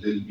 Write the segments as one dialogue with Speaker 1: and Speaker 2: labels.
Speaker 1: LLB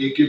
Speaker 1: AK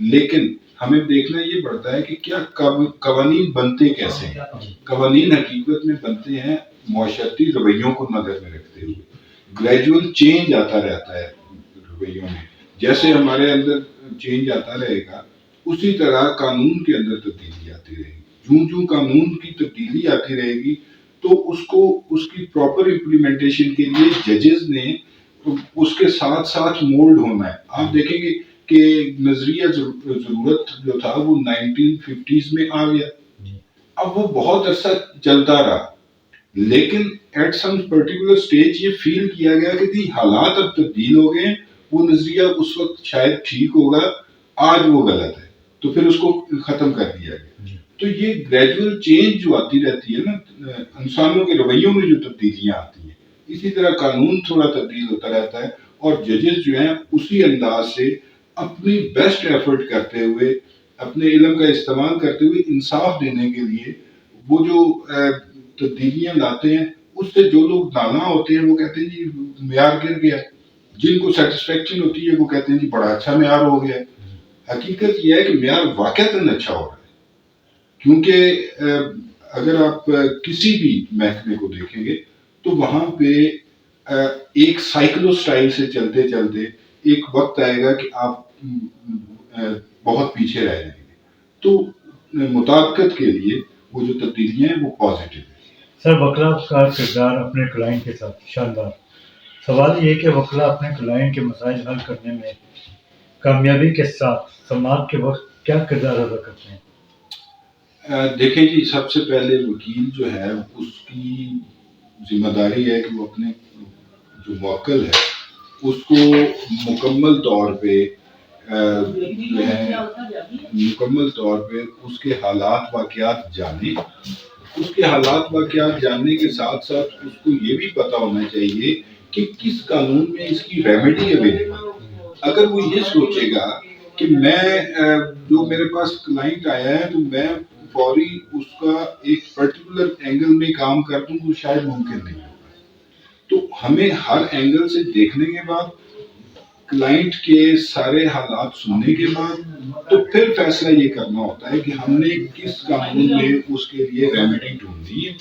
Speaker 1: لیکن ہمیں دیکھنا یہ پڑتا ہے کہ کیا قوانین بنتے کیسے ہیں. قوانین حقیقت میں بنتے ہیں معاشرتی رویوں کو نظر میں رکھتے ہوئے. گریجول چینج آتا رہتا ہے رویوں میں. جیسے ہمارے اندر چینج آتا رہے گا اسی طرح قانون کے اندر تبدیلی آتی رہے گی. جوں جوں قانون کی تبدیلی آتی رہے گی تو اس کی پراپر امپلیمنٹیشن کے لیے ججز نے اس کے ساتھ ساتھ مولڈ ہونا ہے. آپ دیکھیں گے کہ نظریہ ضرورت جو تھا وہ 1950s میں آ گیا. اب وہ بہت عرصہ چلتا رہا لیکن ایٹ سم پرٹیکولر سٹیج یہ فیل کیا گیا کہ حالات اب تبدیل ہو گئے. وہ نظریہ اس وقت شاید ٹھیک ہوگا, آج وہ غلط ہے, تو پھر اس کو ختم کر دیا گیا. تو یہ گریجول چینج جو آتی رہتی ہے نا, انسانوں کے رویوں میں جو تبدیلیاں آتی ہیں, اسی طرح قانون تھوڑا تبدیل ہوتا رہتا ہے اور ججز جو ہیں اسی انداز سے اپنی بیسٹ ایفرٹ کرتے ہوئے, اپنے علم کا استعمال کرتے ہوئے انصاف دینے کے لیے وہ جو تبدیلیاں لاتے ہیں, اس سے جو لوگ نالاں ہوتے ہیں وہ کہتے ہیں جی معیار گر گیا. جن کو سیٹسفیکشن ہوتی ہے وہ کہتے ہیں جی بڑا اچھا معیار ہو گیا. حقیقت یہ ہے کہ معیار واقعتاً اچھا ہو رہا ہے, کیونکہ اگر آپ کسی بھی محکمے کو دیکھیں گے تو وہاں پہ ایک سائیکلو سٹائل سے چلتے چلتے ایک وقت آئے گا کہ آپ بہت پیچھے رہ جائیں گے. تو مطابقت کے لیے وہ جو تبدیلیاں ہیں وہ پازیٹیو ہیں.
Speaker 2: سر وکلا کا کردار اپنے کلائنٹ کے ساتھ شاندار. سوال یہ کہ وکلا اپنے کلائنٹ کے مسائل حل کرنے میں کامیابی کے ساتھ سماعت کے وقت کیا کردار ادا کرتے ہیں؟
Speaker 1: دیکھیں جی, سب سے پہلے وکیل جو ہے اس کی ذمہ داری ہے کہ وہ اپنے جو موکل ہے اس کو مکمل طور پہ جو ہے مکمل طور پہ اس کے حالات واقعات جانے. اس کے حالات واقعات جاننے کے ساتھ ساتھ اس کو یہ بھی پتا ہونا چاہیے کہ کس قانون میں اس کی ریمیڈی اویلیبل ہے. اگر وہ یہ سوچے گا کہ میں جو میرے پاس کلائنٹ آیا ہے تو میں فوری اس کا ایک پرٹیکولر اینگل میں کام کر دوں, وہ شاید ممکن نہیں ہوگا. تو ہمیں ہر اینگل سے دیکھنے کے بعد, کلائنٹ کے سارے حالات سننے کے بعد تو پھر فیصلہ یہ کرنا ہوتا ہے کہ ہم نے کس قانون میں اس کے لیے ریمیڈی ڈھونڈی ہے,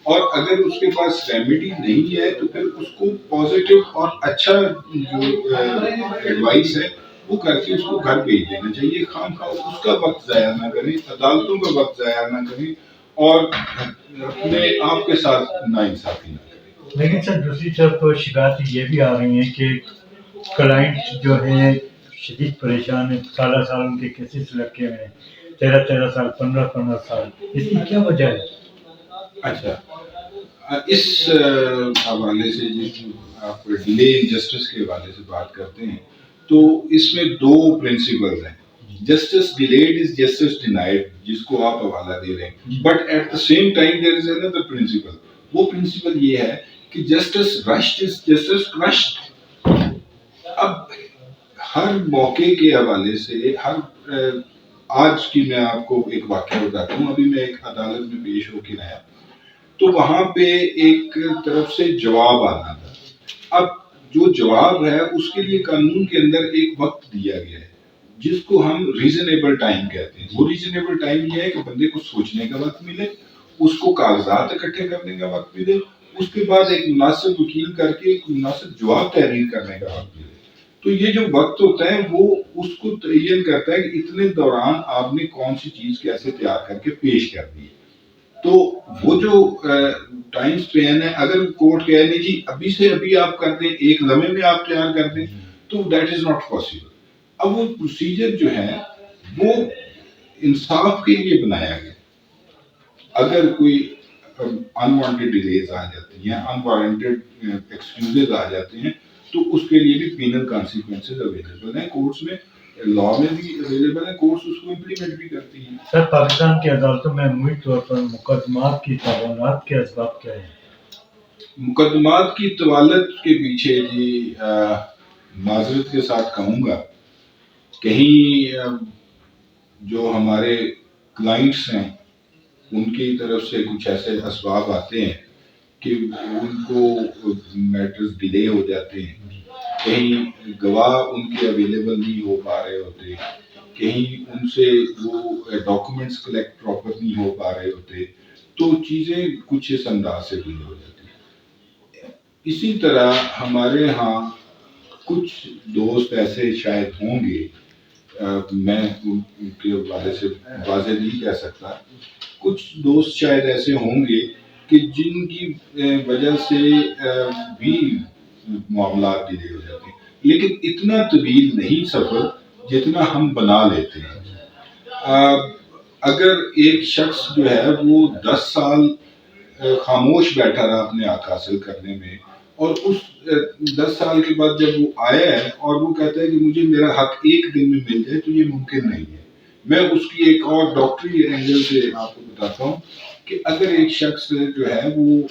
Speaker 1: اور اگر اس کے پاس ریمیڈی نہیں ہے تو پھر اس کو پازیٹیو اور اچھا جو ایڈوائس ہے وہ کر کے اس کو گھر بھیج دینا چاہیے. خام خواہ اس کا وقت ضائع نہ کریں, عدالتوں کا وقت ضائع نہ کریں اور اپنے آپ کے ساتھ ناانصافی نہ کریں.
Speaker 2: لیکن سر دوسری طرف تو شکایتیں یہ بھی آ رہی ہیں کہ کلائنٹ جو ہے شدید پریشان ہے, سالہ سال ان کے کیسز لٹکے ہوئے ہیں, 13 سال 15 سال. اس کی کیا وجہ ہے؟
Speaker 1: اچھا, اس حوالے سے جو آپ ڈیلے ان جسٹس کے حوالے سے بات کرتے ہیں تو اس میں دو پرنسپلز ہیں. Justice delayed is justice denied, جس کو آپ حوالہ دے رہے ہیں, but at the same time there is another principle. وہ پرنسپل یہ ہے کہ justice rushed is justice crushed. اب ہر موقع کے حوالے سے آج کی میں آپ کو ایک واقعہ بتاتا ہوں. ابھی میں ایک عدالت میں پیش ہو کے آیا تو وہاں پہ ایک طرف سے جواب آنا تھا. اب جو جواب ہے اس کے لیے قانون کے اندر ایک وقت دیا گیا ہے جس کو ہم ریزنیبل ٹائم کہتے ہیں. وہ ریزنیبل ٹائم یہ ہے کہ بندے کو سوچنے کا وقت ملے, اس کو کاغذات اکٹھے کرنے کا وقت ملے, اس کے بعد ایک مناسب وکیل کر کے ایک مناسب جواب تحریر کرنے کا وقت ملے. تو یہ جو وقت ہوتا ہے وہ اس کو تعین کرتا ہے کہ اتنے دوران آپ نے کون سی چیز کیسے تیار کر کے پیش کر دی. تو وہ جو ٹائم سپین ہے, اگر کورٹ کہے نہیں جی ابھی سے ابھی آپ کر دیں, ایک لمحے میں آپ تیار کر دیں, تو دیٹ از ناٹ پاسبل. اب وہ پروسیجر جو ہے وہ انصاف کے لیے بنایا گیا. اگر کوئی انوانٹیڈ ڈیلیز آ جاتی ہیں, انوارنٹیڈ ایکسکیوزز آ جاتے ہیں, تو اس کے لیے بھی پینل کانسیکوینسز اویلیبل ہیں کورٹس میں, لا میں بھی اویلیبل ہے, کورٹس اس کو امپلیمنٹ بھی کرتی ہیں.
Speaker 2: سر پاکستان کی عدالتوں میں عمومی طور پر مقدمات کی طوالت کے اسباب کیا ہیں؟
Speaker 1: مقدمات کی طوالت کے پیچھے جی معذرت کے ساتھ کہوں گا, کہیں جو ہمارے کلائنٹس ہیں ان کی طرف سے کچھ ایسے اسباب آتے ہیں کہ ان کو میٹرز ڈیلے ہو جاتے ہیں, کہیں گواہ ان کے اویلیبل نہیں ہو پا رہے ہوتے, کہیں ان سے وہ ڈاکومنٹس کلیکٹ پراپر نہیں ہو پا رہے ہوتے، تو چیزیں کچھ اس انداز سے ڈیلے ہو جاتی ہیں۔ اسی طرح ہمارے ہاں کچھ دوست ایسے شاید ہوں گے، میں ان کے حوالے سے واضح نہیں کہہ سکتا، کچھ دوست شاید ایسے ہوں گے کہ جن کی وجہ سے بھی معاملات ڈیلے ہو جاتے ہیں، لیکن اتنا طویل نہیں سفر جتنا ہم بنا لیتے ہیں۔ اگر ایک شخص جو ہے وہ 10 سال خاموش بیٹھا رہا اپنے حق حاصل کرنے میں، اور اس 10 سال کے بعد جب وہ آیا ہے اور وہ کہتا ہے کہ مجھے میرا حق ایک دن میں مل جائے، تو یہ ممکن نہیں ہے۔ میں اس کی ایک اور ڈاکٹری اینگل سے آپ کو بتاتا ہوں کہ اگر ایک شخص جو ہے وہ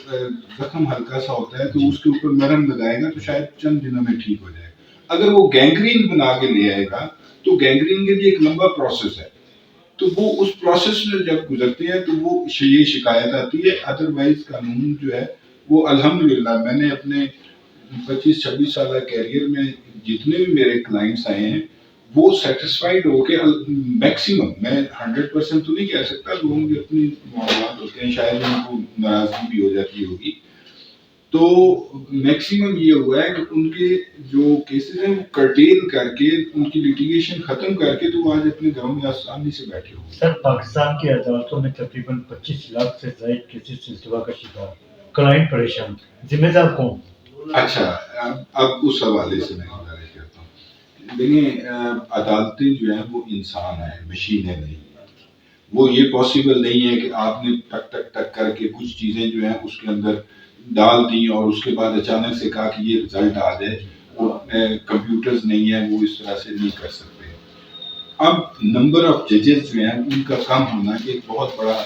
Speaker 1: زخم ہلکا سا ہوتا ہے تو اس کے اوپر مرہم لگائے گا تو شاید چند دنوں میں ٹھیک ہو جائے گا۔ اگر وہ گینگرین بنا کے لے آئے گا تو گینگرین کے لیے ایک لمبا پروسیس ہے، تو وہ اس پروسیس میں جب گزرتے ہیں تو وہ یہ شکایت آتی ہے۔ ادروائز قانون جو ہے وہ الحمدللہ میں نے اپنے 25-26 سالہ کیریئر میں جتنے بھی میرے کلائنٹس آئے ہیں وہ سیٹسفائیڈ ہو کے میکسیمم، میں 100% تو نہیں کہہ سکتا، لوگوں کے اپنی معاملات ہوتے ہیں، شاید ان کو ناراضگی بھی ہو جاتی ہوگی، تو میکسیمم یہ ہوا ہے کہ ان کے جو کیسز ہیں وہ کرٹیل کر کے ان کی لیٹیگیشن ختم کر کے تو وہ آج اپنے گھروں میں آسانی سے بیٹھے ہوئے۔
Speaker 2: سر، پاکستان کی عدالتوں میں تقریباً 25 لاکھ سے زائد کیسز التوا کا شکار، کلائنٹ پریشان، ذمہ دار کون؟
Speaker 1: اچھا، اب اس حوالے سے میں گزارش کرتا ہوں، دیکھیں عدالتیں جو ہیں وہ انسان ہیں، مشینیں نہیں ہیں۔ وہ یہ پاسبل نہیں ہے کہ آپ نے ٹک ٹک ٹک کر کے کچھ چیزیں جو ہیں اس کے اندر ڈال دی اور اس کے بعد اچانک سے کہا کہ یہ رزلٹ آ جائے۔ وہ کمپیوٹرز نہیں ہیں، وہ اس طرح سے نہیں کر سکتے۔ اب نمبر آف ججز جو ہیں ان کا کم ہونا ایک بہت بڑا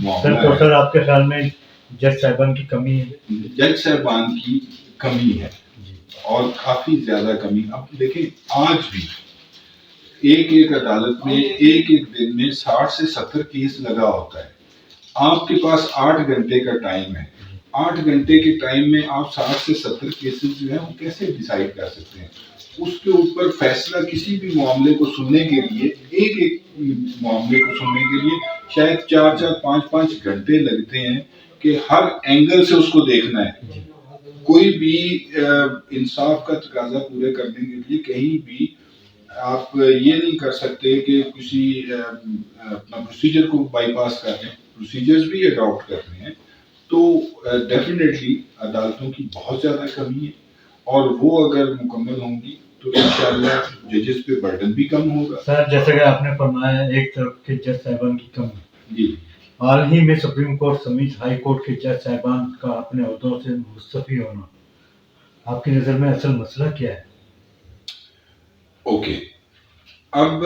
Speaker 1: معاملہ ہے۔
Speaker 2: سر آپ کے خیال میں جج صاحبان کی کمی ہے؟
Speaker 1: جج صاحبان کی کمی ہے اور کافی زیادہ کمی۔ اب دیکھیں آج بھی ایک عدالت میں ایک دن میں 60 سے 70 کیس لگا ہوتا ہے۔ آپ کے پاس 8 گھنٹے کا ٹائم ہے، 8 گھنٹے کے ٹائم میں آپ 60 سے 70 کیسز جو ہیں وہ کیسے ڈیسائیڈ کر سکتے ہیں؟ اس کے اوپر فیصلہ کسی بھی معاملے کو سننے کے لیے، ایک معاملے کو سننے کے لیے شاید 4 5 گھنٹے لگتے ہیں کہ ہر اینگل سے اس کو دیکھنا ہے۔ کوئی بھی انصاف کا تقاضا پورے کرنے کے لیے کہیں بھی آپ یہ نہیں کر سکتے کہ کسی اپنا پروسیجر کو بائی پاس کر لیں، پروسیجرز بھی اڈاپٹ کرنے ہیں۔ تو ڈیفینیٹلی عدالتوں کی بہت زیادہ کمی ہے، اور وہ اگر مکمل ہوں گی تو انشاءاللہ ججز پہ برڈن بھی کم ہوگا۔
Speaker 2: سر جیسا کہ آپ نے فرمایا ایک طرف کے جج صاحبان کی کمی،
Speaker 1: جی،
Speaker 2: حال ہی میں سپریم کورٹ سمیت ہائی کورٹ کے جج صاحبان کا اپنے عہدوں سے مستعفی ہونا، آپ کی نظر میں اصل مسئلہ کیا ہے؟
Speaker 1: اوکے، اب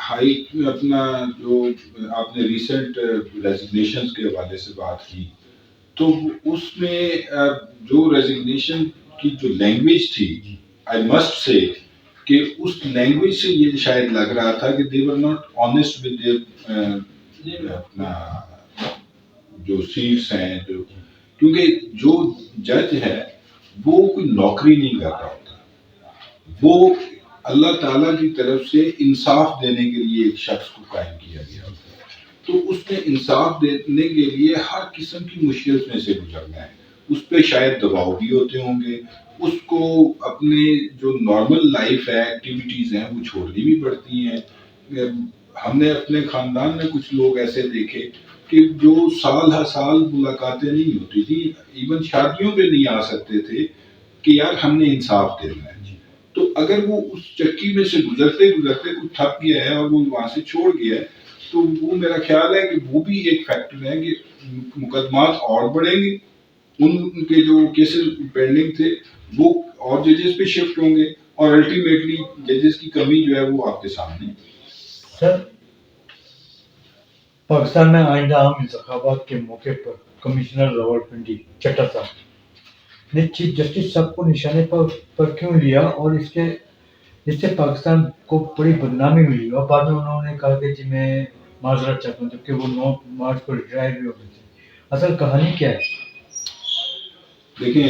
Speaker 1: ہائی اپنا جو آپ نے ریسنٹ ریزگنیشنز کے حوالے سے بات کی، تو اس میں جو ریزگنیشن کی جو لینگویج تھی، آئی مسٹ سے کہ اس لینگویج سے یہ شاید لگ رہا تھا کہ they were not honest with their اپنا جو سیٹس ہیں، کیونکہ جو جج ہے وہ کوئی نوکری نہیں کر رہا ہوتا، وہ اللہ تعالیٰ کی طرف سے انصاف دینے کے لیے ایک شخص کو قائم کیا گیا ہوتا ہے، تو اس نے انصاف دینے کے لیے ہر قسم کی مشکل میں سے گزرنا ہے۔ اس پہ شاید دباؤ بھی ہوتے ہوں گے، اس کو اپنے جو نارمل لائف ہے، ایکٹیویٹیز ہیں، وہ چھوڑنی بھی پڑتی ہیں۔ ہم نے اپنے خاندان میں کچھ لوگ ایسے دیکھے کہ جو سال ہر سال ملاقاتیں نہیں ہوتی تھی، ایون شادیوں پہ نہیں آ سکتے تھے کہ یار ہم نے انصاف دینا ہے۔ تو اگر وہ اس چکی میں سے گزرتے گزرتے کچھ تھک گیا ہے اور وہ وہاں سے چھوڑ گیا ہے، تو وہ میرا خیال ہے کہ وہ بھی ایک فیکٹر ہے کہ مقدمات اور بڑھیں گے، ان کے جو کیسز پینڈنگ تھے وہ اور ججز پہ شفٹ ہوں گے، اور الٹیمیٹلی ججز کی کمی جو ہے وہ آپ کے سامنے ہے۔
Speaker 2: سر پاکستان میں آئندہ عام انتخابات کے موقع پر کمشنر راولپنڈی چٹا صاحب نے چیف جسٹس صاحب کو نشانے پر کیوں لیا، اور اس سے پاکستان کو بڑی بدنامی ملی، اور بعد میں انہوں نے کہا کہ جی میں معذرت چاہتا ہوں، جبکہ وہ 9 مارچ کو ریٹائر بھی ہو گئے تھے۔ اصل کہانی کیا ہے؟
Speaker 1: دیکھیں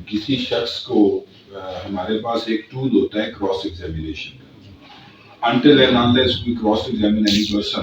Speaker 1: کسی شخص کو ہمارے پاس ایک ٹول ہوتا ہے cross examination, until and unless we cross examine any person